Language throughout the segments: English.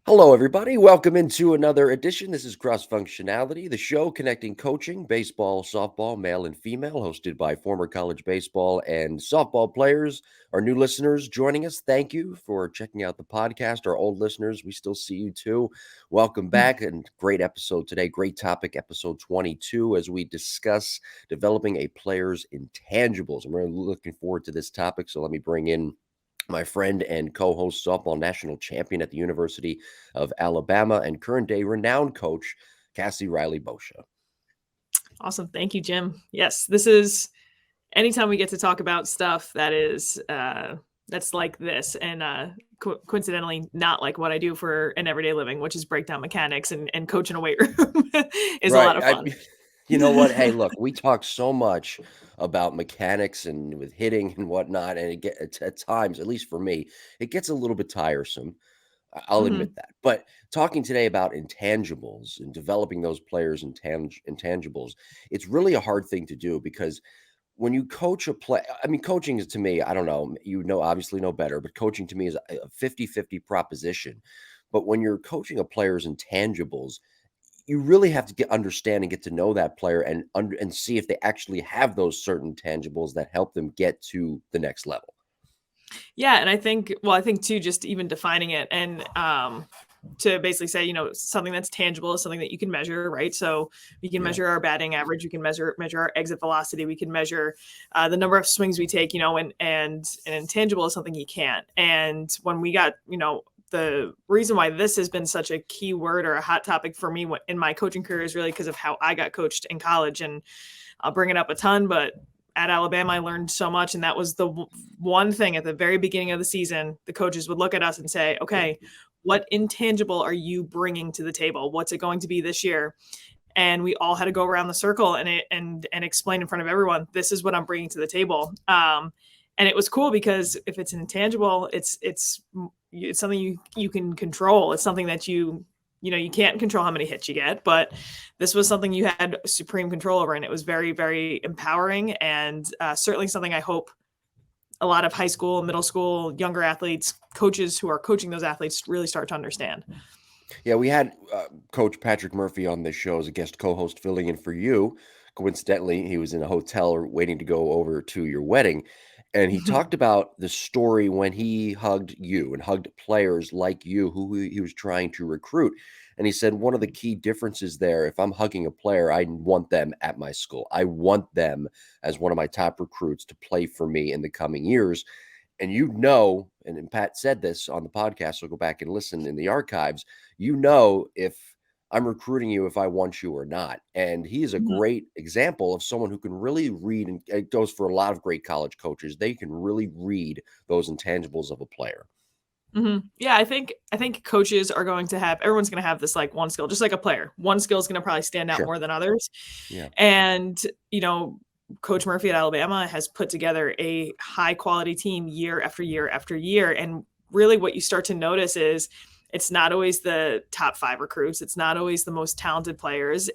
Hello, everybody. Welcome into another edition. This is Cross Functionality, the show connecting coaching, baseball, softball, male and female, hosted by former college baseball and softball players. Our new listeners joining us, thank you for checking out the podcast. Our old listeners, we still see you too. Welcome back, and great episode today. Great topic, episode 22, as we discuss developing a player's intangibles. I'm really looking forward to this topic, so let me bring in my friend and co-host, softball national champion at the University of Alabama and current day renowned coach, Cassie Reilly-Boccia. Awesome. Thank you, Jim. Yes, this is anytime we get to talk about stuff that is that's like this and coincidentally not like what I do for an everyday living, which is breakdown mechanics and coach in a weight room is a lot of fun. You know what? Hey, look, we talk so much about mechanics and with hitting and whatnot, and at times, at least for me, it gets a little bit tiresome. I'll Mhm. admit that. But talking today about intangibles and developing those players' intangibles, it's really a hard thing to do because when you coach a play, I mean, coaching is to me, I don't know, obviously know better, but coaching to me is a 50-50 proposition. But when you're coaching a player's intangibles, you really have to understand and get to know that player and see if they actually have those certain tangibles that help them get to the next level. Yeah, and I think too, just even defining it and to basically say, something that's tangible is something that you can measure, right? So we can Yeah. measure our batting average, we can measure our exit velocity, we can measure the number of swings we take, and an intangible is something you can't. And when we got, the reason why this has been such a key word or a hot topic for me in my coaching career is really because of how I got coached in college. And I'll bring it up a ton, but at Alabama, I learned so much. And that was the one thing at the very beginning of the season, the coaches would look at us and say, okay, what intangible are you bringing to the table? What's it going to be this year? And we all had to go around the circle and explain in front of everyone, this is what I'm bringing to the table. And it was cool because if it's an intangible, it's something you can control. It's something that you can't control how many hits you get, but this was something you had supreme control over, and it was very, very empowering, and certainly something I hope a lot of high school, middle school, younger athletes, coaches who are coaching those athletes really start to understand. Yeah, we had Coach Patrick Murphy on this show as a guest co-host, filling in for you. Coincidentally, he was in a hotel waiting to go over to your wedding, and he talked about the story when he hugged you and hugged players like you who he was trying to recruit. And he said one of the key differences there, if I'm hugging a player, I want them at my school. I want them as one of my top recruits to play for me in the coming years. And and Pat said this on the podcast, so go back and listen in the archives. If I'm recruiting you, if I want you or not. And he is a great example of someone who can really read, and it goes for a lot of great college coaches. They can really read those intangibles of a player. Yeah, I think coaches are going to have everyone's going to have this like one skill, just like a player. One skill is going to probably stand out Sure. more than others. Yeah. And Coach Murphy at Alabama has put together a high quality team year after year after year. And really, what you start to notice is it's not always the top 5 recruits. It's not always the most talented players.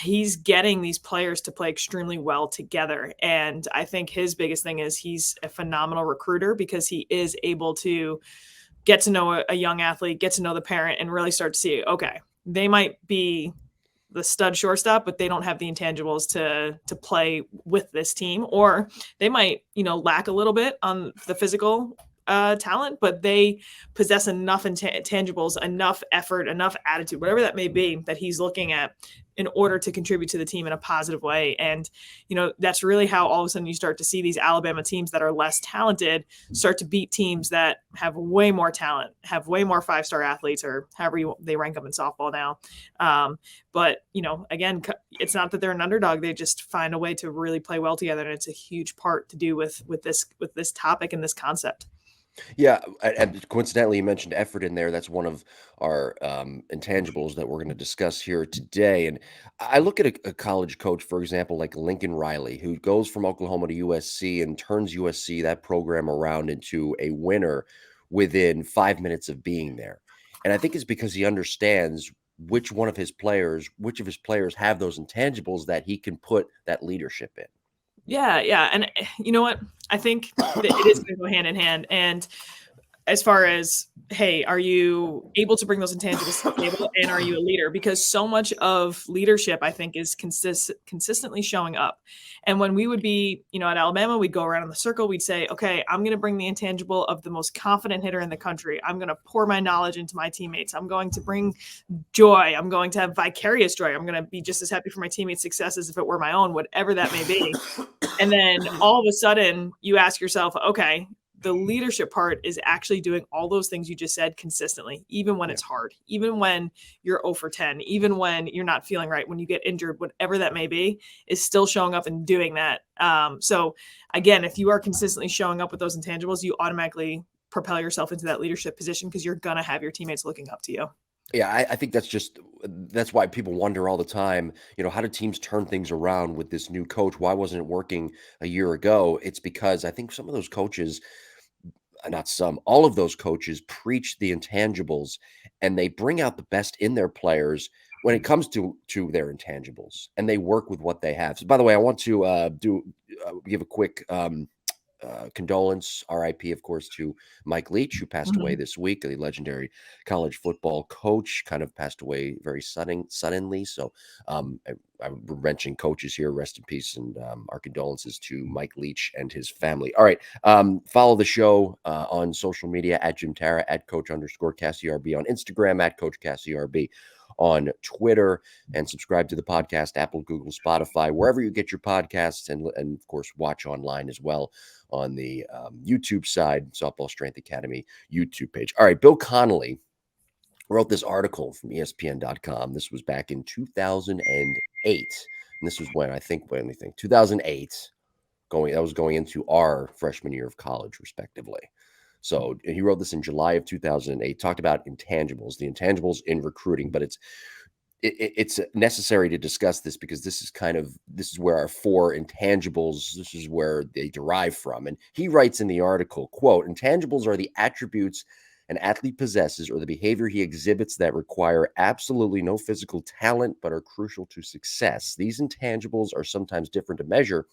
He's getting these players to play extremely well together. And I think his biggest thing is he's a phenomenal recruiter because he is able to get to know a young athlete, get to know the parent, and really start to see, okay, they might be the stud shortstop, but they don't have the intangibles to play with this team, or they might, lack a little bit on the physical talent, but they possess enough intangibles, enough effort, enough attitude, whatever that may be, that he's looking at in order to contribute to the team in a positive way. And, that's really how all of a sudden you start to see these Alabama teams that are less talented start to beat teams that have way more talent, have way more 5-star athletes, or however they rank them in softball now. But, again, it's not that they're an underdog. They just find a way to really play well together. And it's a huge part to do with this topic and this concept. Yeah, and coincidentally, you mentioned effort in there. That's one of our intangibles that we're going to discuss here today. And I look at a college coach, for example, like Lincoln Riley, who goes from Oklahoma to USC and turns USC, that program, around into a winner within 5 minutes of being there. And I think it's because he understands which of his players have those intangibles that he can put that leadership in. Yeah, yeah. And you know what? I think that it is going to go hand in hand. And as far as, hey, are you able to bring those intangibles to the table, and are you a leader? Because so much of leadership, I think, is consistently showing up. And when we would be, at Alabama, we'd go around in the circle. We'd say, okay, I'm going to bring the intangible of the most confident hitter in the country. I'm going to pour my knowledge into my teammates. I'm going to bring joy. I'm going to have vicarious joy. I'm going to be just as happy for my teammates' success as if it were my own, whatever that may be. And then all of a sudden you ask yourself, okay, the leadership part is actually doing all those things you just said consistently, even when it's hard, even when you're 0 for 10, even when you're not feeling right, when you get injured, whatever that may be, is still showing up and doing that. So again, if you are consistently showing up with those intangibles, you automatically propel yourself into that leadership position because you're going to have your teammates looking up to you. Yeah, I think that's why people wonder all the time, how do teams turn things around with this new coach? Why wasn't it working a year ago? It's because I think some of those coaches, not some, all of those coaches preach the intangibles, and they bring out the best in their players when it comes to their intangibles, and they work with what they have. So, by the way, I want to give a quick condolence, RIP, of course, to Mike Leach, who passed away this week. The legendary college football coach kind of passed away very suddenly. So I'm mentioning coaches here. Rest in peace, and our condolences to Mike Leach and his family. All right. Follow the show on social media at Jim Tara, at Coach_CassieRB on Instagram, at Coach CassieRB on Twitter, and subscribe to the podcast, Apple, Google, Spotify, wherever you get your podcasts, and of course, watch online as well on the YouTube side, Softball Strength Academy YouTube page. All right, Bill Connolly wrote this article from ESPN.com. This was back in 2008. And this was when 2008, that was going into our freshman year of college, respectively. So he wrote this in July of 2008, talked about intangibles, the intangibles in recruiting, but it's necessary to discuss this because this is where our 4 intangibles, this is where they derive from. And he writes in the article, quote, intangibles are the attributes an athlete possesses or the behavior he exhibits that require absolutely no physical talent but are crucial to success. These intangibles are sometimes different to measure,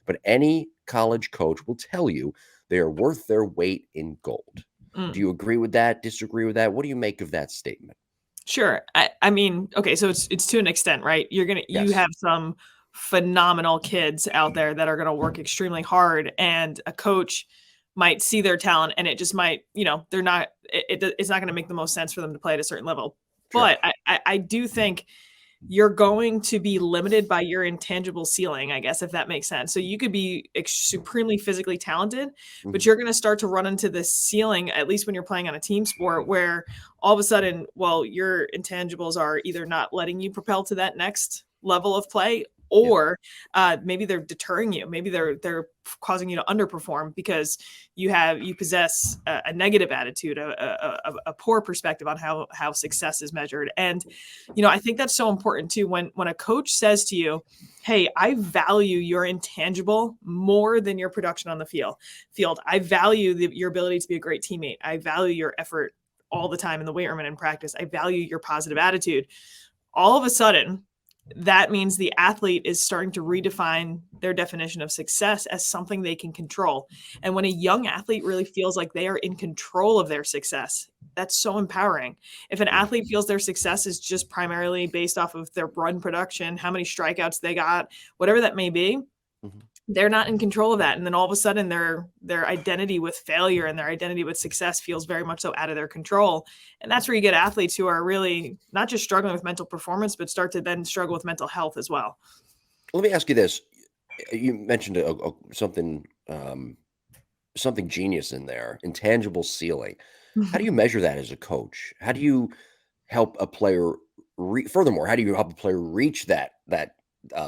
but any college coach will tell you they are worth their weight in gold. Do you agree with that? Disagree with that? What do you make of that statement? Sure. I mean, okay, so it's to an extent, right? You have some phenomenal kids out there that are going to work extremely hard, and a coach might see their talent, and it just might, they're not, it's not going to make the most sense for them to play at a certain level. Sure. But I do think you're going to be limited by your intangible ceiling, I guess, if that makes sense. So you could be supremely physically talented, but you're going to start to run into this ceiling, at least when you're playing on a team sport, where all of a sudden, well, your intangibles are either not letting you propel to that next level of play, or maybe they're deterring you. Maybe they're causing you to underperform because you possess a negative attitude, a poor perspective on how success is measured. And, I think that's so important too. When a coach says to you, hey, I value your intangible more than your production on the field. I value your ability to be a great teammate. I value your effort all the time in the weight room and in practice. I value your positive attitude. All of a sudden, that means the athlete is starting to redefine their definition of success as something they can control. And when a young athlete really feels like they are in control of their success, that's so empowering. If an athlete feels their success is just primarily based off of their run production, how many strikeouts they got, whatever that may be, they're not in control of that. And then all of a sudden their identity with failure and their identity with success feels very much so out of their control. And that's where you get athletes who are really not just struggling with mental performance, but start to then struggle with mental health as well. Let me ask you this. You mentioned something genius in there, intangible ceiling. How do you measure that as a coach? How do you help a player furthermore, how do you help a player reach that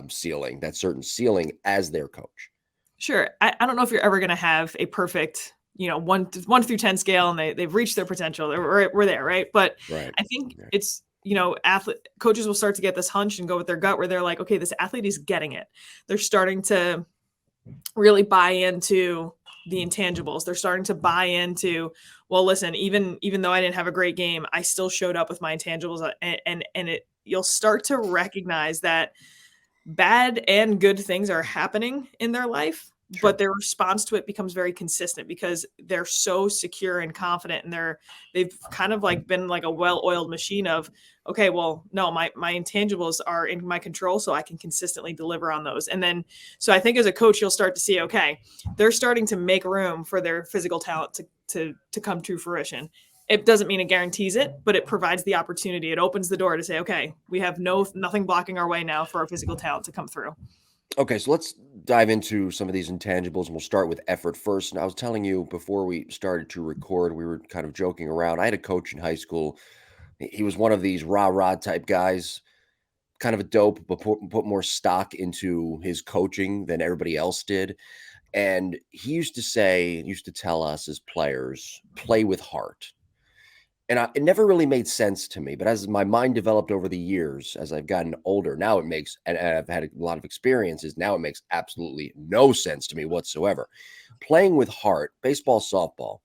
ceiling, that certain ceiling as their coach? Sure. I don't know if you're ever going to have a perfect, 1 through 10 scale and they've reached their potential. We're there, right? But I think it's, coaches will start to get this hunch and go with their gut where they're like, okay, this athlete is getting it. They're starting to really buy into the intangibles. They're starting to buy into, well, listen, even though I didn't have a great game, I still showed up with my intangibles, and you'll start to recognize that bad and good things are happening in their life, Sure. but their response to it becomes very consistent because they're so secure and confident, and they've kind of like been like a well-oiled machine of, okay, well, no, my intangibles are in my control, so I can consistently deliver on those. And then, so I think as a coach, you'll start to see, okay, they're starting to make room for their physical talent to come to fruition. It doesn't mean it guarantees it, but it provides the opportunity. It opens the door to say, okay, we have nothing blocking our way now for our physical talent to come through. Okay, so let's dive into some of these intangibles, and we'll start with effort first. And I was telling you before we started to record, we were kind of joking around. I had a coach in high school. He was one of these rah-rah type guys, kind of a dope, but put more stock into his coaching than everybody else did. And he used to tell us as players, play with heart. And it never really made sense to me, but as my mind developed over the years, as I've gotten older, now it makes, and I've had a lot of experiences, now it makes absolutely no sense to me whatsoever. Playing with heart, baseball, softball.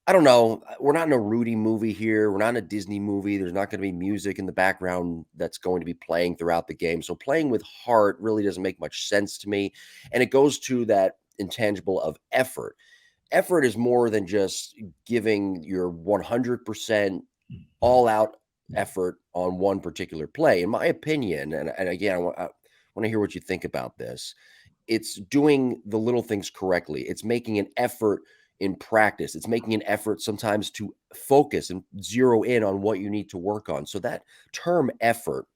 I don't know. We're not in a Rudy movie here. We're not in a Disney movie. There's not going to be music in the background that's going to be playing throughout the game. So playing with heart really doesn't make much sense to me. And it goes to that intangible of effort. Effort is more than just giving your 100% all out effort on one particular play. In my opinion, and again, I want to hear what you think about this. It's doing the little things correctly. It's making an effort in practice. It's making an effort sometimes to focus and zero in on what you need to work on. So that term effort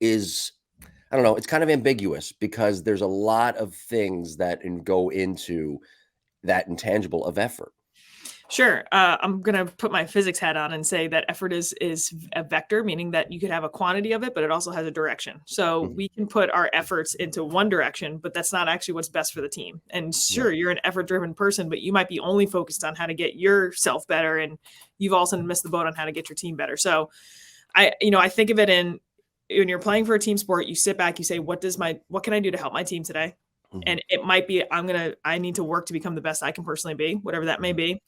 is, I don't know, it's kind of ambiguous because there's a lot of things that go into that intangible of effort. Sure. I'm going to put my physics hat on and say that effort is a vector, meaning that you could have a quantity of it, but it also has a direction. So we can put our efforts into one direction, but that's not actually what's best for the team. And sure, you're an effort-driven person, but you might be only focused on how to get yourself better, and you've also missed the boat on how to get your team better. So I think of it when you're playing for a team sport, you sit back, you say, what can I do to help my team today? And it might be, I need to work to become the best I can personally be, whatever that may be.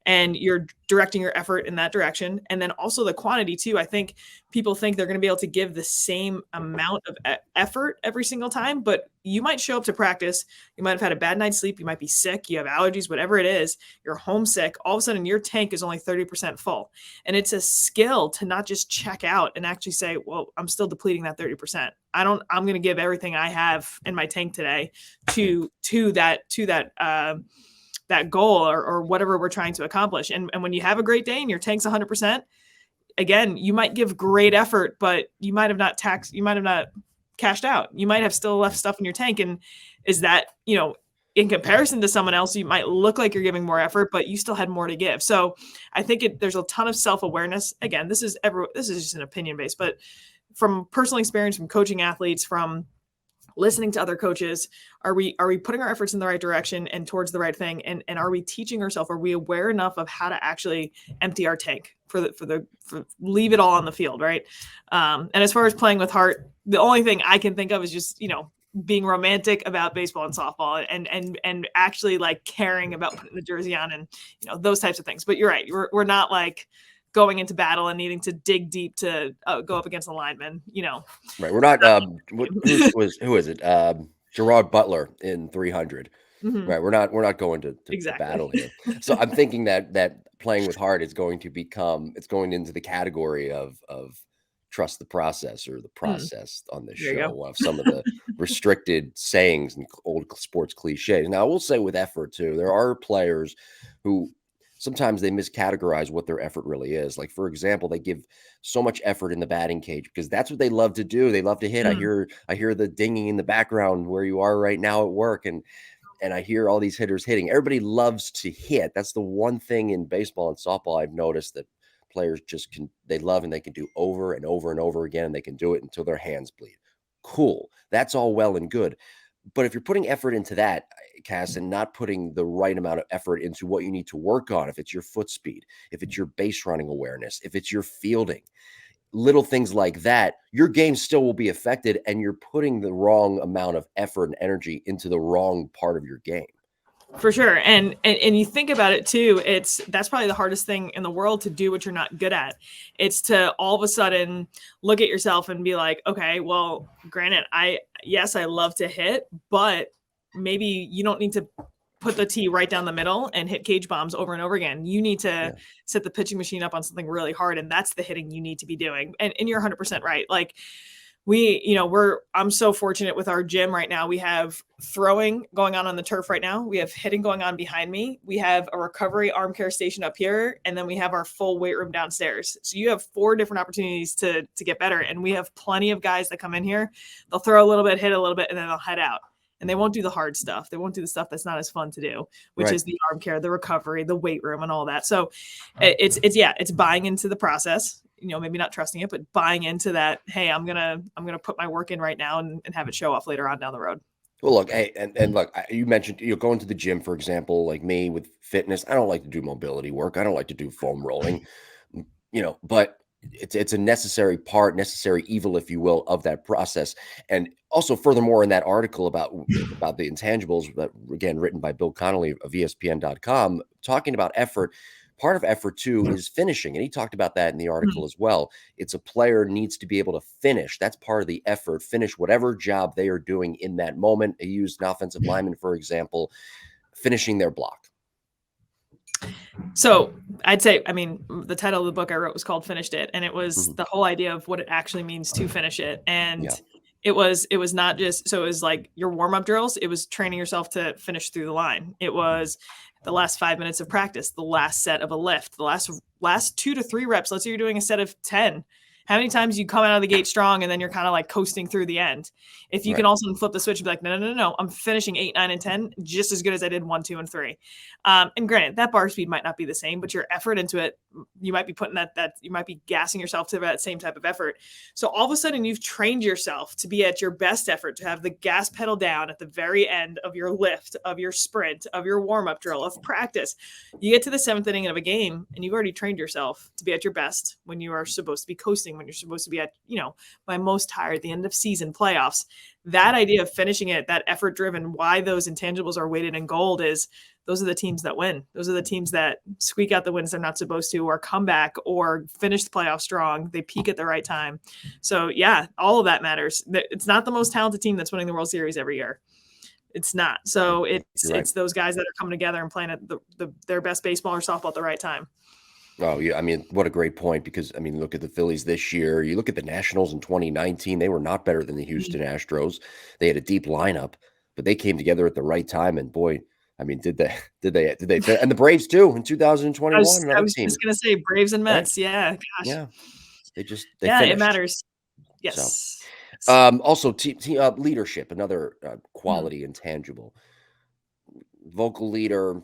And you're directing your effort in that direction. And then also the quantity too. I think people think they're going to be able to give the same amount of effort every single time, but you might show up to practice. You might have had a bad night's sleep. You might be sick. You have allergies, whatever it is. You're homesick. All of a sudden your tank is only 30% full. And it's a skill to not just check out and actually say, well, I'm still depleting that 30%. I'm going to give everything I have in my tank today to that goal or whatever we're trying to accomplish. And when you have a great day and your tank's 100%, again, you might give great effort, but you might have not cashed out. You might have still left stuff in your tank. And is that, in comparison to someone else, you might look like you're giving more effort, but you still had more to give. So I think there's a ton of self-awareness. Again, this is just an opinion based, but from personal experience, from coaching athletes, from listening to other coaches, are we putting our efforts in the right direction and towards the right thing? And are we teaching ourselves? Are we aware enough of how to actually empty our tank for leave it all on the field, right? And as far as playing with heart, the only thing I can think of is just being romantic about baseball and softball, and actually like caring about putting the jersey on and those types of things. But you're right, we're not like going into battle and needing to dig deep to go up against the lineman, Right. We're not, who is it? Gerard Butler in 300. Right. We're not going to Exactly. battle here. So I'm thinking that playing with heart is going to it's going into the category of trust the process, or the process on this show, of some of the restricted sayings and old sports cliches. Now I will say with effort too, there are players who sometimes they miscategorize what their effort really is. Like, for example, they give so much effort in the batting cage because that's what they love to do. They love to hit. I hear the dinging in the background where you are right now at work, and I hear all these hitters hitting. Everybody loves to hit. That's the one thing in baseball and softball I've noticed that players they love, and they can do over and over and over again, and they can do it until their hands bleed. Cool. That's all well and good. But if you're putting effort into that, Cass, and not putting the right amount of effort into what you need to work on, if it's your foot speed, if it's your base running awareness, if it's your fielding, little things like that, your game still will be affected, and you're putting the wrong amount of effort and energy into the wrong part of your game. For sure. And you think about it too, that's probably the hardest thing in the world, to do what you're not good at. It's to all of a sudden look at yourself and be like, okay, well, granted, I love to hit, but maybe you don't need to put the tee right down the middle and hit cage bombs over and over again. You need to set the pitching machine up on something really hard, and that's the hitting you need to be doing. And you're 100% right. Like, I'm so fortunate with our gym right now. We have throwing going on the turf right now. We have hitting going on behind me. We have a recovery arm care station up here. And then we have our full weight room downstairs. So you have 4 different opportunities to get better. And we have plenty of guys that come in here. They'll throw a little bit, hit a little bit, and then they'll head out. And they won't do the hard stuff. They won't do the stuff that's not as fun to do, which is the arm care, the recovery, the weight room, and all that. So it's buying into the process. Maybe not trusting it, but buying into that. Hey, I'm gonna put my work in right now and have it show off later on down the road. Well, look, hey, and look, you mentioned going to the gym, for example, like me with fitness. I don't like to do mobility work. I don't like to do foam rolling, but it's a necessary part, necessary evil, if you will, of that process. And also, furthermore, in that article about the intangibles, that again written by Bill Connolly of ESPN.com, talking about effort. Part of effort too is finishing. And he talked about that in the article as well. It's a player needs to be able to finish. That's part of the effort, finish whatever job they are doing in that moment. He used an offensive lineman, for example, finishing their block. So I'd say, the title of the book I wrote was called Finished It. And it was the whole idea of what it actually means to finish it. And it was not just, so it was like your warm-up drills. It was training yourself to finish through the line. It was the last 5 minutes of practice, the last set of a lift, the last 2 to 3 reps. Let's say you're doing a set of 10. How many times you come out of the gate strong and then you're kind of like coasting through the end? If you can also flip the switch and be like, no, I'm finishing 8, 9, and 10 just as good as I did 1, 2, and 3. And granted, that bar speed might not be the same, but your effort into it, you might be putting that you might be gassing yourself to that same type of effort. So all of a sudden you've trained yourself to be at your best effort, to have the gas pedal down at the very end of your lift, of your sprint, of your warm-up drill, of practice. You get to the 7th inning of a game and you've already trained yourself to be at your best when you are supposed to be coasting, when you're supposed to be at, my most tired, the end of season playoffs. That idea of finishing it, that effort driven, why those intangibles are weighted in gold is those are the teams that win. Those are the teams that squeak out the wins they're not supposed to, or come back, or finish the playoff strong. They peak at the right time. So yeah, all of that matters. It's not the most talented team that's winning the World Series every year. It's not. So it's those guys that are coming together and playing at their best baseball or softball at the right time. Oh, yeah. What a great point, because, look at the Phillies this year. You look at the Nationals in 2019, they were not better than the Houston Astros. They had a deep lineup, but they came together at the right time. And boy, did they, and the Braves too in 2021. I was just going to say Braves and Mets. Right? Yeah. Gosh. Yeah. They it matters. Yes. So, also leadership, another quality intangible. Vocal leader,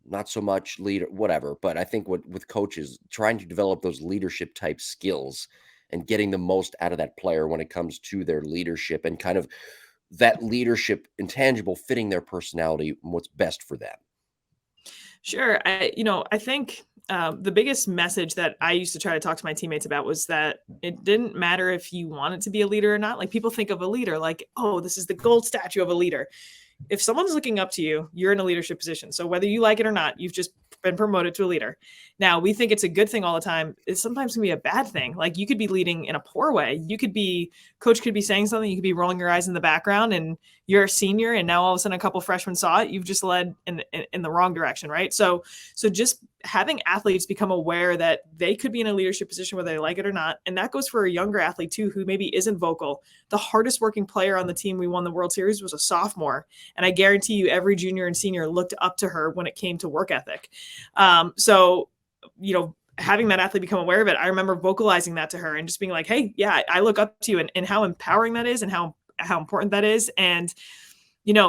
not so much leader, whatever. But I think with coaches, trying to develop those leadership type skills and getting the most out of that player when it comes to their leadership, and kind of that leadership intangible fitting their personality and what's best for them. Sure. I think the biggest message that I used to try to talk to my teammates about was that it didn't matter if you wanted to be a leader or not. Like, people think of a leader like, oh, this is the gold statue of a leader. If someone's looking up to you, you're in a leadership position. So whether you like it or not, you've just been promoted to a leader. Now, we think it's a good thing all the time. It sometimes can be a bad thing. Like, you could be leading in a poor way. Coach could be saying something. You could be rolling your eyes in the background, and you're a senior, and now all of a sudden a couple freshmen saw it. You've just led in the wrong direction, right? So just having athletes become aware that they could be in a leadership position whether they like it or not. And that goes for a younger athlete too, who maybe isn't vocal. The hardest working player on the team we won the World Series was a sophomore. And I guarantee you every junior and senior looked up to her when it came to work ethic. Having that athlete become aware of it, I remember vocalizing that to her and just being like, hey, yeah, I look up to you, and how empowering that is, and how important that is. And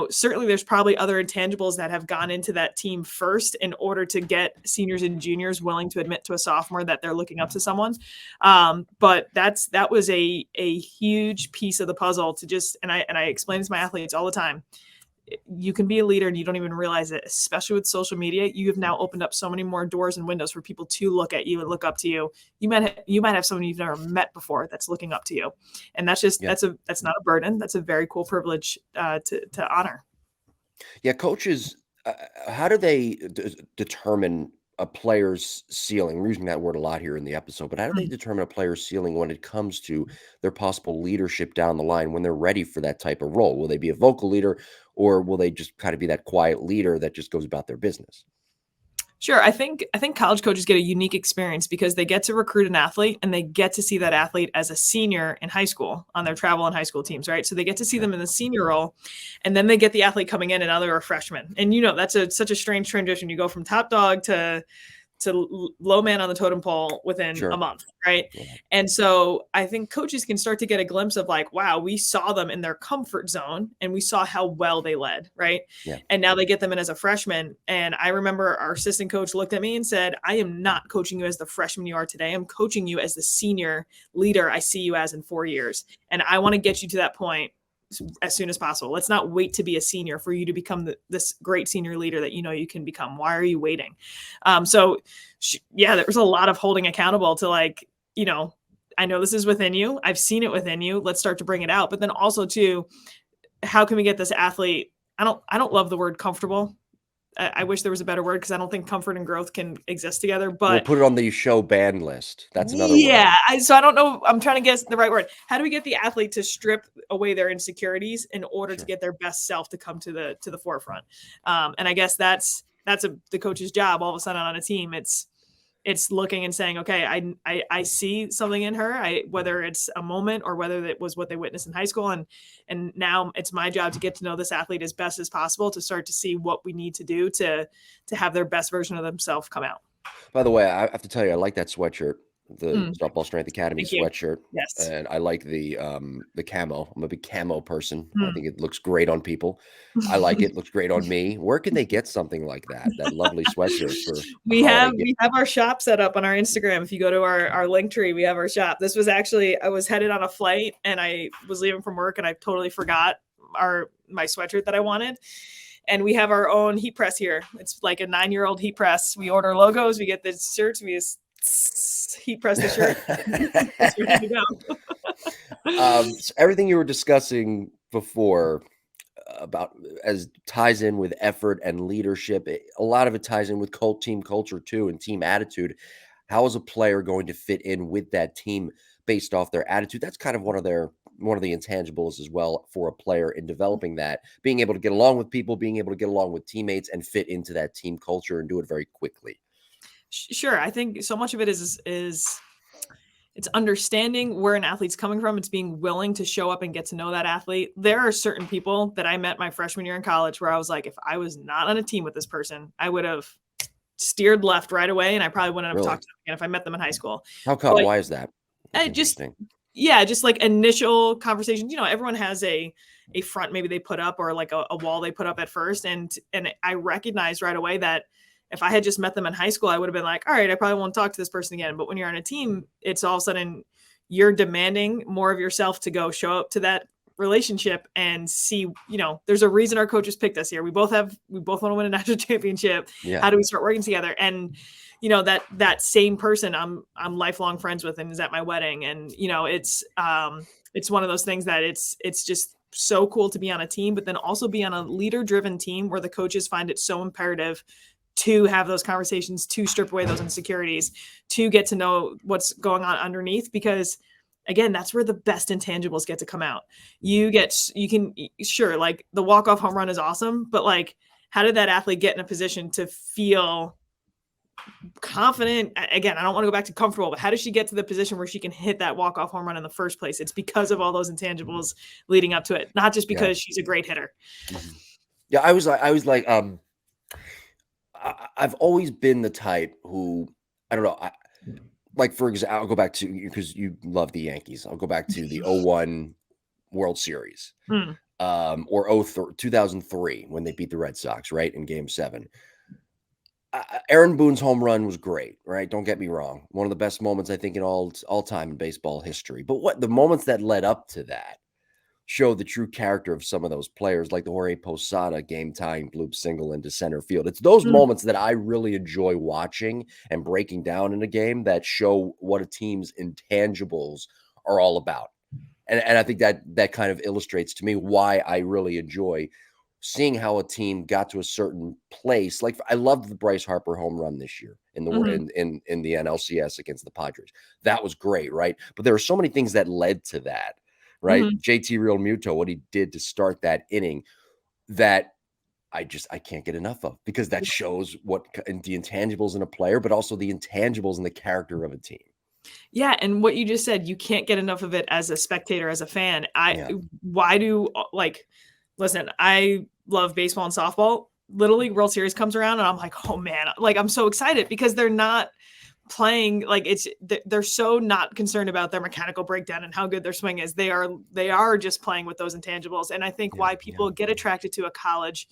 certainly there's probably other intangibles that have gone into that team first in order to get seniors and juniors willing to admit to a sophomore that they're looking up to someone. But that was a huge piece of the puzzle to just, and I explain to my athletes all the time, you can be a leader and you don't even realize it, especially with social media. You have now opened up so many more doors and windows for people to look at you and look up to you. You might have someone you've never met before that's looking up to you. And that's just, that's not a burden. That's a very cool privilege to honor. Yeah. Coaches, how do they determine a player's ceiling? We're using that word a lot here in the episode, but how do they determine a player's ceiling when it comes to their possible leadership down the line when they're ready for that type of role? Will they be a vocal leader, or will they just kind of be that quiet leader that just goes about their business? Sure. I think college coaches get a unique experience because they get to recruit an athlete and they get to see that athlete as a senior in high school on their travel and high school teams, right? So they get to see them in the senior role, and then they get the athlete coming in and now they're a freshman. And that's such a strange transition. You go from top dog to low man on the totem pole within a month, right? Yeah. And so I think coaches can start to get a glimpse of like, wow, we saw them in their comfort zone and we saw how well they led, right? Yeah. And now they get them in as a freshman. And I remember our assistant coach looked at me and said, I am not coaching you as the freshman you are today. I'm coaching you as the senior leader I see you as in 4 years. And I want to get you to that point as soon as possible. Let's not wait to be a senior for you to become this great senior leader that you can become. Why are you waiting? So there was a lot of holding accountable to like, I know this is within you. I've seen it within you. Let's start to bring it out. But then also too, how can we get this athlete? I don't love the word comfortable. I wish there was a better word because I don't think comfort and growth can exist together. But we'll put it on the show ban list. That's another word. Yeah. So I don't know. I'm trying to guess the right word. How do we get the athlete to strip away their insecurities in order to get their best self to come to the forefront? And I guess that's the coach's job. All of a sudden on a team, it's looking and saying, okay, I see something in her, whether it's a moment or whether it was what they witnessed in high school. And now it's my job to get to know this athlete as best as possible to start to see what we need to do to have their best version of themselves come out. By the way, I have to tell you, I like that sweatshirt, the Softball Strength Academy sweatshirt. Yes. And I like the camo. I'm a big camo person. I think it looks great on people. I like it. Looks great on me. Where can they get something like that? That lovely sweatshirt for we have our shop set up on our Instagram. If you go to our link tree, we have our shop. This was actually, I was headed on a flight and I was leaving from work and I totally forgot my sweatshirt that I wanted. And we have our own heat press here. It's like a 9-year-old heat press. We order logos, we get the shirts, we just heat press the shirt. It's ready to go. So everything you were discussing before about as ties in with effort and leadership, a lot of it ties in with team culture too and team attitude. How is a player going to fit in with that team based off their attitude? That's kind of one of the intangibles as well for a player in developing that, being able to get along with people, being able to get along with teammates and fit into that team culture and do it very quickly. Sure. I think so much of it is it's understanding where an athlete's coming from. It's being willing to show up and get to know that athlete. There are certain people that I met my freshman year in college where I was like, if I was not on a team with this person, I would have steered left right away. And I probably wouldn't have talked to them again if I met them in high school. How come? Why is that? Just like initial conversations. Everyone has a front maybe they put up or like a wall they put up at first. And I recognized right away that if I had just met them in high school, I would have been like, all right, I probably won't talk to this person again. But when you're on a team, it's all of a sudden you're demanding more of yourself to go show up to that relationship and see, there's a reason our coaches picked us here. We both want to win a national championship. Yeah. How do we start working together? And, that same person I'm lifelong friends with and is at my wedding. And, it's one of those things that it's just so cool to be on a team, but then also be on a leader driven team where the coaches find it so imperative to have those conversations, to strip away those insecurities, to get to know what's going on underneath, because again, that's where the best intangibles get to come out. Sure, like the walk-off home run is awesome, but like, how did that athlete get in a position to feel confident? Again, I don't want to go back to comfortable, but how does she get to the position where she can hit that walk-off home run in the first place? It's because of all those intangibles leading up to it, not just because she's a great hitter. Yeah, I was like, I've always been the type who, I don't know, like, for example, I'll go back to, because you love the Yankees, I'll go back to the 01 World Series, or 2003 when they beat the Red Sox, right, in Game 7. Aaron Boone's home run was great, right? Don't get me wrong. One of the best moments, I think, in all time in baseball history. But what the moments that led up to that show the true character of some of those players, like the Jorge Posada game-tying bloop single into center field. It's those moments that I really enjoy watching and breaking down in a game that show what a team's intangibles are all about. And I think that kind of illustrates to me why I really enjoy seeing how a team got to a certain place. Like, I loved the Bryce Harper home run this year in the NLCS against the Padres. That was great, right? But there are so many things that led to that. Right. JT Real Muto, what he did to start that inning. that I can't get enough of, because that shows what the intangibles in a player, but also the intangibles in the character of a team. Yeah, and what you just said, you can't get enough of it as a spectator, as a fan. Yeah. Why do, like, listen, I love baseball and softball. Little League World Series comes around and I'm like, oh man, like I'm so excited because they're not playing like they're so not concerned about their mechanical breakdown and how good their swing is. They are just playing with those intangibles. And I think why people get attracted to a college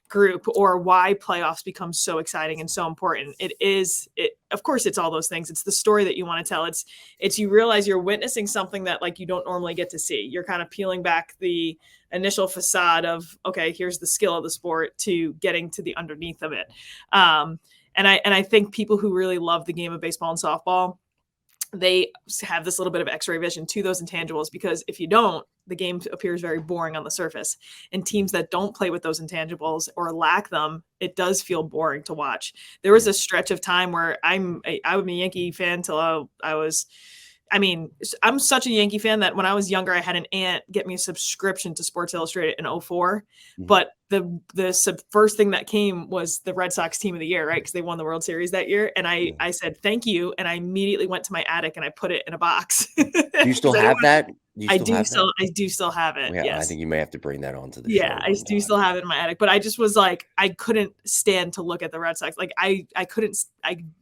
group, or why playoffs become so exciting and so important, of course it's all those things. It's the story that you want to tell. It's you realize you're witnessing something that like you don't normally get to see. You're kind of peeling back the initial facade of, okay, here's the skill of the sport, to getting to the underneath of it. And I think people who really love the game of baseball and softball, they have this little bit of x-ray vision to those intangibles, because if you don't, the game appears very boring on the surface. And teams that don't play with those intangibles or lack them, it does feel boring to watch. There was a stretch of time where I was a Yankee fan till I'm such a Yankee fan that when I was younger, I had an aunt get me a subscription to Sports Illustrated in 2004. But the first thing that came was the Red Sox team of the year, right? Because they won the World Series that year. And I said, thank you. And I immediately went to my attic and I put it in a box. Do you still have that? I do still have it. Yeah, yes. I think you may have to bring that onto the show. Yeah, I do still have it in my attic, but I just was like, I couldn't stand to look at the Red Sox. Like I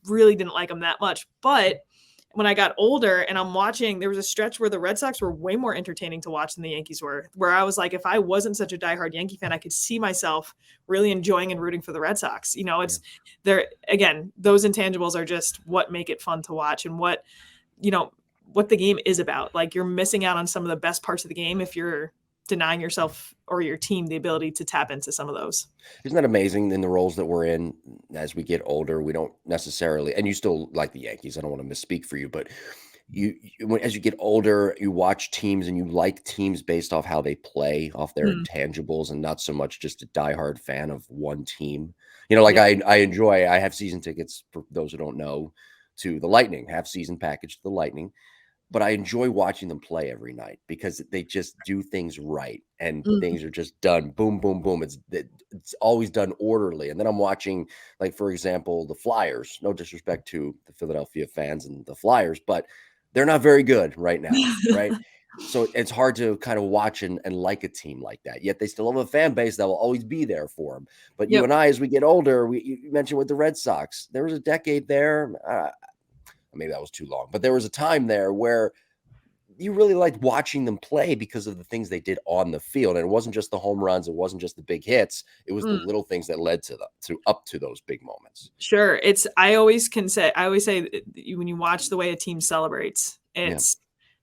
really didn't like them that much. But when I got older and I'm watching, there was a stretch where the Red Sox were way more entertaining to watch than the Yankees were, where I was like, if I wasn't such a diehard Yankee fan, I could see myself really enjoying and rooting for the Red Sox. They're, again, those intangibles are just what make it fun to watch, and what the game is about. Like, you're missing out on some of the best parts of the game if you're denying yourself or your team the ability to tap into some of those. Isn't that amazing? In the roles that we're in as we get older, we don't necessarily, and you still like the Yankees, I don't want to misspeak for you, but as you get older, you watch teams and you like teams based off how they play, off their intangibles, and not so much just a diehard fan of one team. I have season tickets, for those who don't know, to the Lightning, have season package to the Lightning. But I enjoy watching them play every night because they just do things right, and things are just done. Boom, boom, boom. It's always done orderly. And then I'm watching, like, for example, the Flyers. No disrespect to the Philadelphia fans and the Flyers, but they're not very good right now, right? So it's hard to kind of watch and like a team like that. Yet they still have a fan base that will always be there for them. But you and I, as we get older, you mentioned with the Red Sox, there was a decade there. Maybe that was too long, but there was a time there where you really liked watching them play because of the things they did on the field. And it wasn't just the home runs. It wasn't just the big hits. It was the little things that led to up to those big moments. Sure. I always say when you watch the way a team celebrates,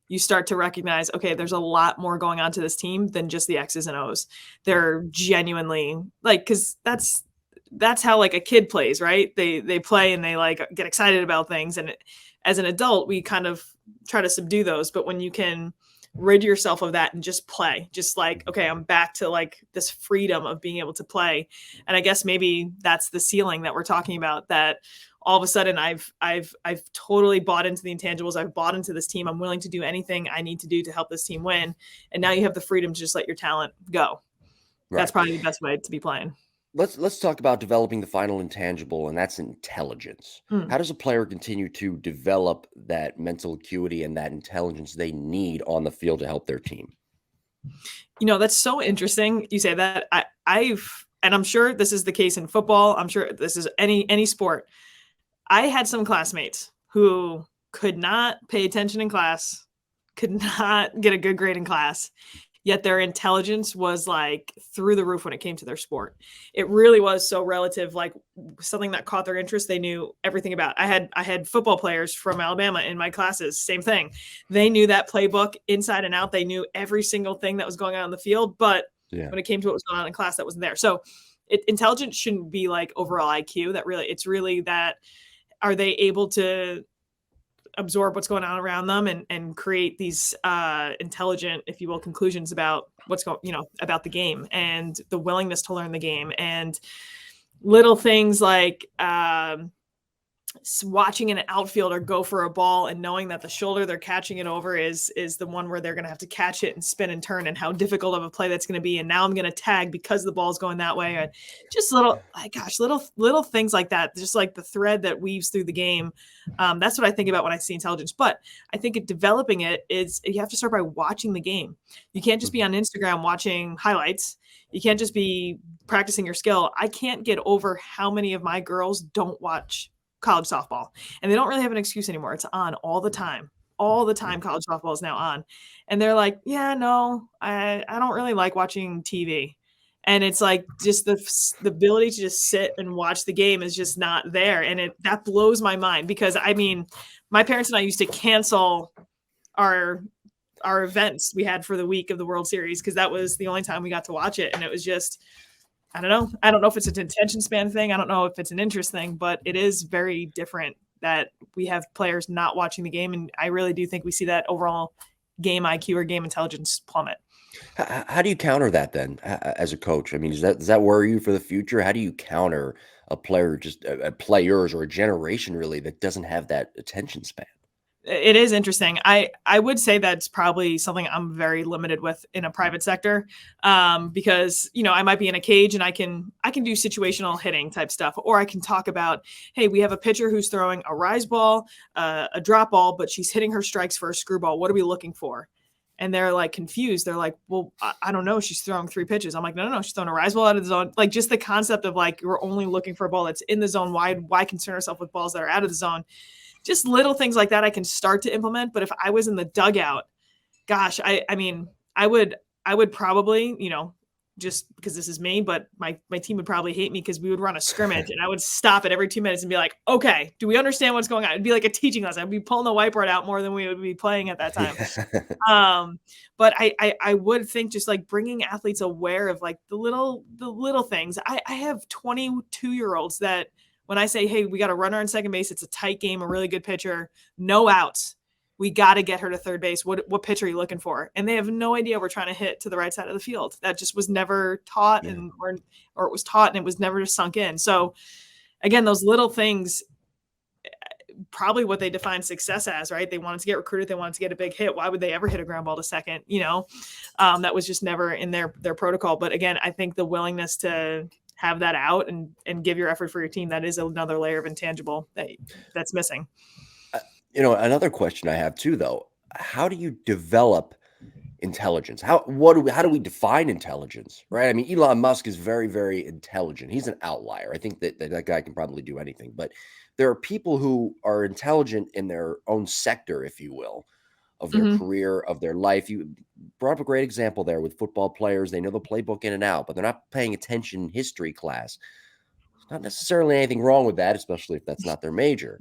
you start to recognize, okay, there's a lot more going on to this team than just the X's and O's. They're genuinely because that's how like a kid plays, right? They play and they like get excited about things. And as an adult, we kind of try to subdue those. But when you can rid yourself of that and just play, just like, okay, I'm back to like this freedom of being able to play. And I guess maybe that's the ceiling that we're talking about, that all of a sudden I've totally bought into the intangibles. I've bought into this team. I'm willing to do anything I need to do to help this team win. And now you have the freedom to just let your talent go. Right. That's probably the best way to be playing. Let's talk about developing the final intangible, and that's intelligence. How does a player continue to develop that mental acuity and that intelligence they need on the field to help their team? That's so interesting. You say that. And I'm sure this is the case in football. I'm sure this is any sport. I had some classmates who could not pay attention in class, could not get a good grade in class. Yet their intelligence was like through the roof when it came to their sport. It really was so relative, like something that caught their interest. They knew everything about. I had football players from Alabama in my classes. Same thing. They knew that playbook inside and out. They knew every single thing that was going on in the field. But when it came to what was going on in class, that wasn't there. So intelligence shouldn't be like overall IQ. It's really that, are they able to absorb what's going on around them and create these intelligent, if you will, conclusions about what's going, about the game, and the willingness to learn the game, and little things like watching an outfielder go for a ball and knowing that the shoulder they're catching it over is the one where they're going to have to catch it and spin and turn, and how difficult of a play that's going to be. And now I'm going to tag because the ball's going that way. And just little things like that, just like the thread that weaves through the game. That's what I think about when I see intelligence. But I think developing it is, you have to start by watching the game. You can't just be on Instagram watching highlights. You can't just be practicing your skill. I can't get over how many of my girls don't watch college softball, and they don't really have an excuse anymore. It's on all the time. College softball is now on. And they're like, yeah, no, I don't really like watching TV. And it's like, just the ability to just sit and watch the game is just not there. And that blows my mind, because I mean, my parents and I used to cancel our events we had for the week of the World Series, because that was the only time we got to watch it. And it was just, I don't know. I don't know if it's an attention span thing. I don't know if it's an interest thing, but it is very different that we have players not watching the game. And I really do think we see that overall game IQ or game intelligence plummet. How do you counter that then as a coach? I mean, does that worry you for the future? How do you counter a player, just a players or a generation really, that doesn't have that attention span? It is interesting. I would say that's probably something I'm very limited with in a private sector, because, I might be in a cage and I can do situational hitting type stuff, or I can talk about, hey, we have a pitcher who's throwing a rise ball, a drop ball, but she's hitting her strikes for a screwball. What are we looking for? And they're like confused. They're like, well, I don't know. She's throwing 3 pitches. I'm like, no. She's throwing a rise ball out of the zone. Like, just the concept of like, we're only looking for a ball that's in the zone. Why concern ourselves with balls that are out of the zone? Just little things like that I can start to implement. But if I was in the dugout, gosh, I mean, I would probably, just because this is me, but my team would probably hate me, because we would run a scrimmage and I would stop it every 2 minutes and be like, okay, do we understand what's going on? It'd be like a teaching lesson. I'd be pulling the whiteboard out more than we would be playing at that time. Yeah. But I would think just like bringing athletes aware of like the little things. I have 22-year-olds that, when I say, hey, we got a runner on second base, it's a tight game, a really good pitcher, no outs, we got to get her to third base. What pitch are you looking for? And they have no idea we're trying to hit to the right side of the field. That just was never taught, and or it was taught and it was never sunk in. So again, those little things, probably what they define success as, right? They wanted to get recruited. They wanted to get a big hit. Why would they ever hit a ground ball to second? That was just never in their protocol. But again, I think the willingness to have that out and give your effort for your team, that is another layer of intangible that's missing. Another question I have too, though, how do you develop intelligence? How do we define intelligence, right? I mean, Elon Musk is very, very intelligent. He's an outlier. I think that guy can probably do anything, but there are people who are intelligent in their own sector, if you will, of their career, of their life. You brought up a great example there with football players. They know the playbook in and out, but they're not paying attention in history class. There's not necessarily anything wrong with that, especially if that's not their major.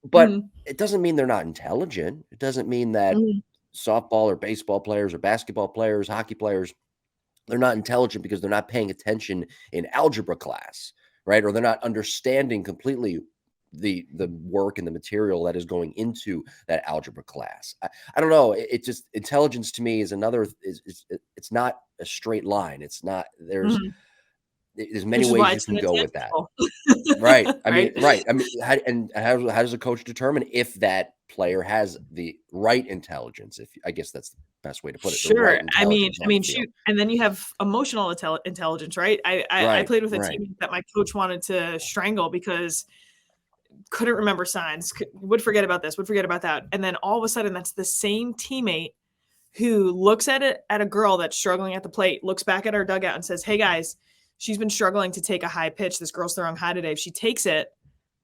But it doesn't mean they're not intelligent. It doesn't mean that softball or baseball players or basketball players, hockey players, they're not intelligent because they're not paying attention in algebra class, right? Or they're not understanding completely the work and the material that is going into that algebra class. I don't know. It just, intelligence to me is another, it's not a straight line. It's not, there's many ways you can go with that. Right. I mean, right. I mean, how does a coach determine if that player has the right intelligence? I guess that's the best way to put it. Sure. Right, I mean, shoot. And then you have emotional intelligence, right? I played with a team that my coach wanted to strangle because couldn't remember signs, would forget about this, would forget about that. And then all of a sudden that's the same teammate who looks at a girl that's struggling at the plate, looks back at our dugout and says, hey guys, she's been struggling to take a high pitch. This girl's throwing high today. If she takes it,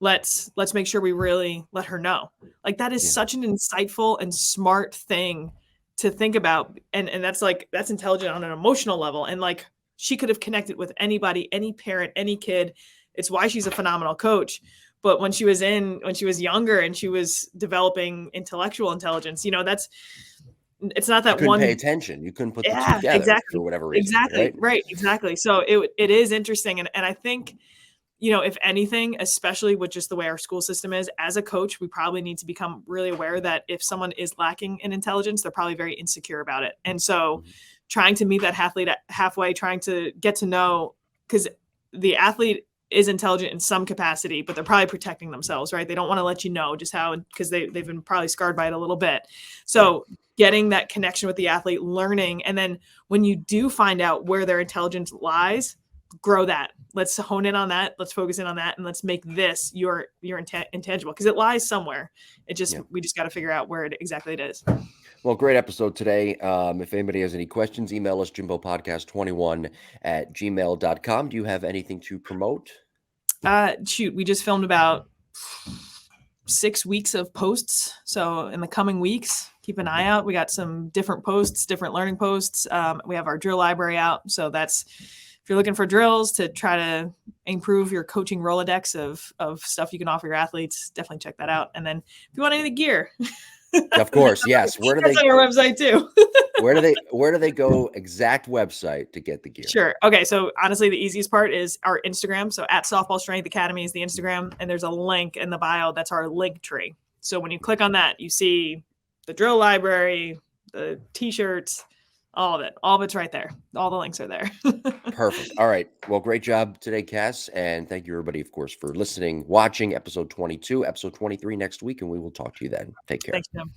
let's make sure we really let her know. Like, that is such an insightful and smart thing to think about. And that's intelligent on an emotional level. And like, she could have connected with anybody, any parent, any kid. It's why she's a phenomenal coach. But when she was younger and she was developing intellectual intelligence, it's not that you couldn't one pay attention. You couldn't put the two together for whatever reason. Exactly. Right. Exactly. So it is interesting. And I think, if anything, especially with just the way our school system is, as a coach, we probably need to become really aware that if someone is lacking in intelligence, they're probably very insecure about it. And so trying to meet that athlete halfway, trying to get to know, because the athlete is intelligent in some capacity, but they're probably protecting themselves, right? They don't want to let you know just how, because they've been probably scarred by it a little bit. So getting that connection with the athlete, learning, and then when you do find out where their intelligence lies, grow that. Let's hone in on that. Let's focus in on that, and let's make this your intangible, because it lies somewhere. We just got to figure out where exactly it is. Well, great episode today. If anybody has any questions, email us jimbopodcast21@gmail.com. Do you have anything to promote? Shoot, we just filmed about 6 weeks of posts. So in the coming weeks, keep an eye out. We got some different posts, different learning posts. We have our drill library out. So that's, if you're looking for drills to try to improve your coaching Rolodex of stuff you can offer your athletes, definitely check that out. And then if you want any of the gear, of course, yes. Where do they? That's on our website too. Where do they go? Exact website to get the gear. Sure. Okay. So honestly, the easiest part is our Instagram. So at Softball Strength Academy is the Instagram, and there's a link in the bio. That's our link tree. So when you click on that, you see the drill library, the t-shirts, all of it. All of it's right there. All the links are there. Perfect. All right. Well, great job today, Cass. And thank you, everybody, of course, for listening, watching episode 22, episode 23 next week, and we will talk to you then. Take care. Thanks, Jim.